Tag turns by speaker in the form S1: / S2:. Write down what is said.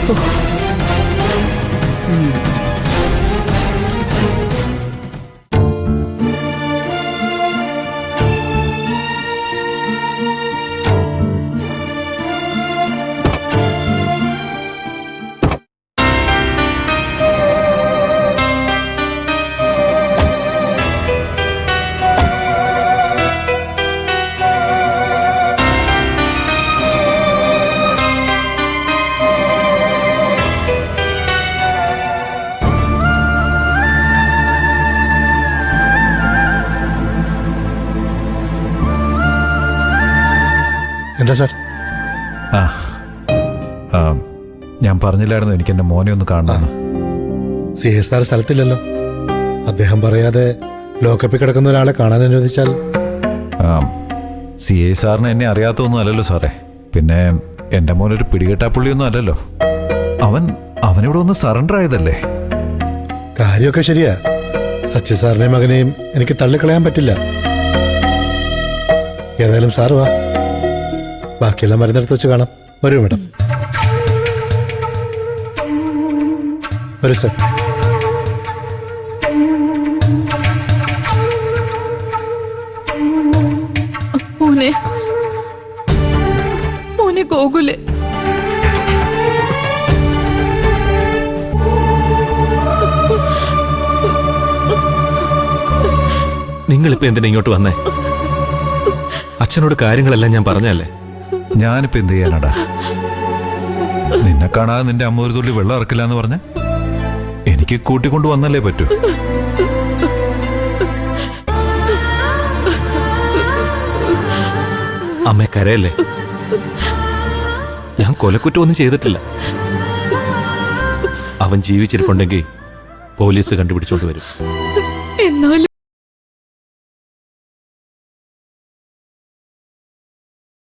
S1: എന്താ സാർ?
S2: ഞാൻ പറഞ്ഞില്ലായിരുന്നു എനിക്ക് എന്റെ മോനെ ഒന്ന് കാണണമെന്ന്.
S1: CA സാർ സ്ഥലത്തില്ലല്ലോ. അദ്ദേഹം പറയാതെ ലോക്കപ്പിൽ കിടക്കുന്ന ഒരാളെ കാണാൻ അനുവദിച്ചാൽ?
S2: CA സാറിന് എന്നെ അറിയാത്തൊന്നും അല്ലല്ലോ സാറേ. പിന്നെ എന്റെ മോനൊരു പിടികെട്ടാപ്പുള്ളിയൊന്നും അല്ലല്ലോ. അവനിവിടെ ഒന്ന് സറണ്ടർ ആയതല്ലേ.
S1: കാര്യമൊക്കെ ശരിയാ. സച്ചി സാറിനെയും മകനെയും എനിക്ക് തള്ളിക്കളയാൻ പറ്റില്ല. ഏതായാലും സാറ് വാ, ബാക്കിയെല്ലാം മരുന്നെടുത്ത് വെച്ച് കാണാം. വരൂ മേഡം, വരൂ സർ.
S3: മോനെ മോനെ ഗോകുലെ,
S4: നിങ്ങളിപ്പോ എന്തിനാ ഇങ്ങോട്ട് വന്നേ? അച്ഛനോട് കാര്യങ്ങളെല്ലാം ഞാൻ പറഞ്ഞല്ലേ.
S2: ഞാനിപ്പോ എന്ത് ചെയ്യാനാടാ? നിന്നെ കാണാതെ നിന്റെ അമ്മ ഒരു തുള്ളി വെള്ളം ഇറക്കില്ല എന്ന് പറഞ്ഞ എനിക്ക് കൂട്ടിക്കൊണ്ട് വന്നല്ലേ പറ്റൂ.
S4: അമ്മ കരയല്ലേ? ഞാൻ കൊലക്കുറ്റമൊന്നും ചെയ്തിട്ടില്ല. അവൻ ജീവിച്ചിരിപ്പുണ്ടെങ്കിൽ പോലീസ് കണ്ടുപിടിച്ചോണ്ട് വരും.
S3: എന്നാലും